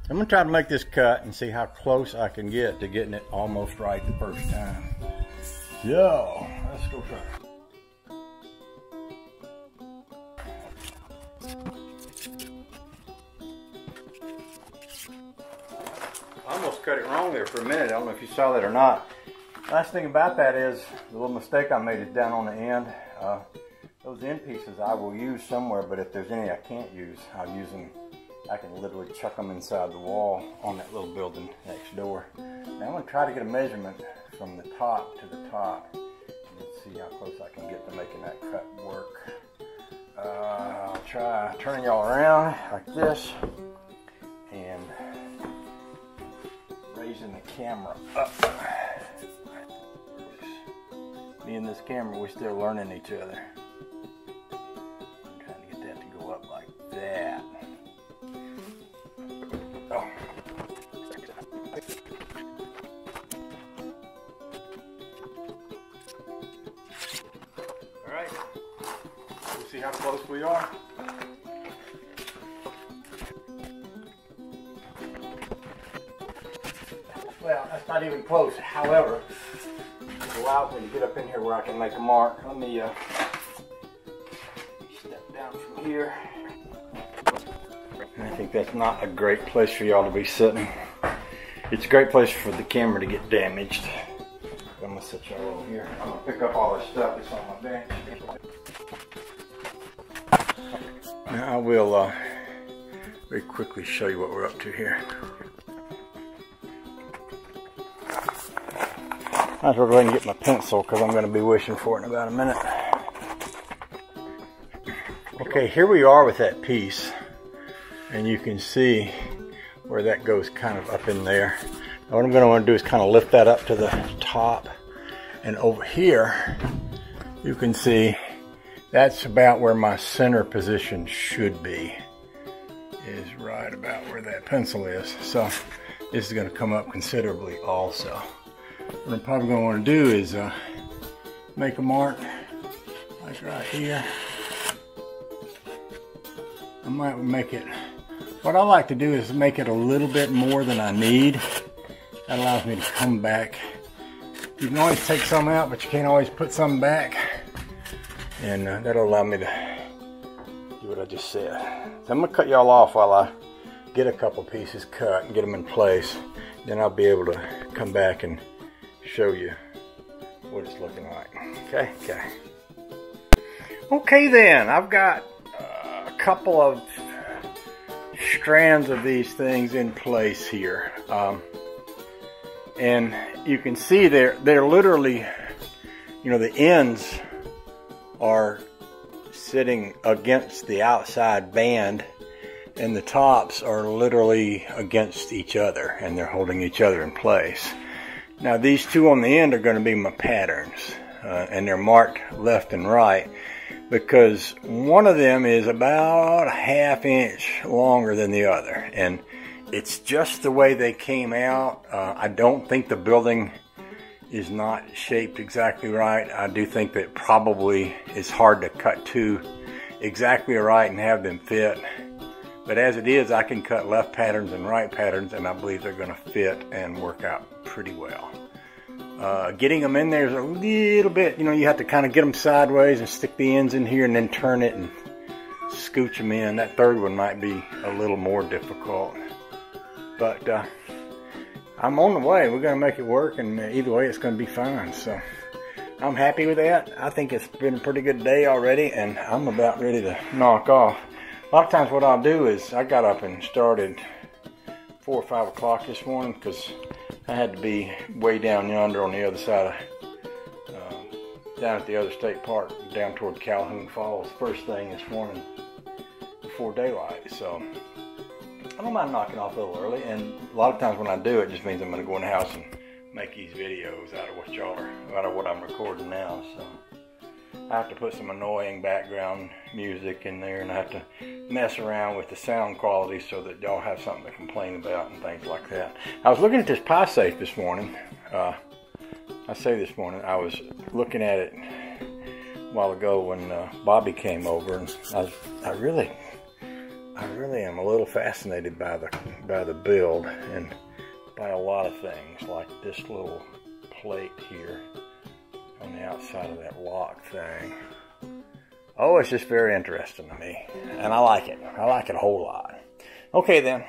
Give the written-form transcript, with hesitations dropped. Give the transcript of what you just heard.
I'm gonna try to make this cut and see how close I can get to getting it almost right the first time. So, let's go try it. I almost cut it wrong there for a minute. I don't know if you saw that or not. Last thing about that is, the little mistake I made is down on the end. Those end pieces I will use somewhere, but if there's any I can't use, I'll use them. I can literally chuck them inside the wall on that little building next door. Now I'm going to try to get a measurement from the top to the top. Let's see how close I can get to making that cut work. I'll try turning y'all around like this and raising the camera up. Me and this camera, we're still learning each other. I'm trying to get that to go up like that. Oh. All right. We'll see how close we are. Well, that's not even close. However, it allows me to get up in here where I can make a mark. Let me step down from here. I think that's not a great place for y'all to be sitting. It's a great place for the camera to get damaged. I'm gonna sit y'all over here. I'm gonna pick up all this stuff that's on my bench. Now I will very quickly show you what we're up to here. Might as well go ahead and get my pencil because I'm going to be wishing for it in about a minute. Okay, here we are with that piece. And you can see where that goes kind of up in there. Now what I'm going to want to do is kind of lift that up to the top. And over here, you can see that's about where my center position should be. Is right about where that pencil is. So this is going to come up considerably also. What I'm probably going to want to do is make a mark like right here. I might make it, what I like to do is make it a little bit more than I need. That allows me to come back. You can always take some out, but you can't always put some back. And that'll allow me to do what I just said. So I'm going to cut y'all off while I get a couple pieces cut and get them in place. Then I'll be able to come back and show you what it's looking like. Okay then, I've got a couple of strands of these things in place here, and you can see they're literally, you know, the ends are sitting against the outside band and the tops are literally against each other and they're holding each other in place. Now these two on the end are going to be my patterns, and they're marked left and right because one of them is about a ½ inch longer than the other, and it's just the way they came out. I don't think the building is not shaped exactly right. I do think that probably it's hard to cut two exactly right and have them fit. But as it is, I can cut left patterns and right patterns, and I believe they're going to fit and work out pretty well. Getting them in there is a little bit, you know, you have to kind of get them sideways and stick the ends in here and then turn it and scooch them in. That third one might be a little more difficult. But I'm on the way. We're going to make it work, and either way, it's going to be fine. So I'm happy with that. I think it's been a pretty good day already, and I'm about ready to knock off. A lot of times what I'll do is I got up and started 4 or 5 o'clock this morning because I had to be way down yonder on the other side of, down at the other state park, down toward Calhoun Falls, first thing this morning before daylight. So I don't mind knocking off a little early, and a lot of times when I do, it just means I'm going to go in the house and make these videos out of what I'm recording now. So I have to put some annoying background music in there, and I have to mess around with the sound quality so that y'all have something to complain about and things like that. I was looking at this pie safe this morning. I was looking at it a while ago when Bobby came over, and I I really am a little fascinated by the build and by a lot of things, like this little plate here on the outside of that lock thing. Oh, it's just very interesting to me, and I like it. I like it a whole lot. Okay then.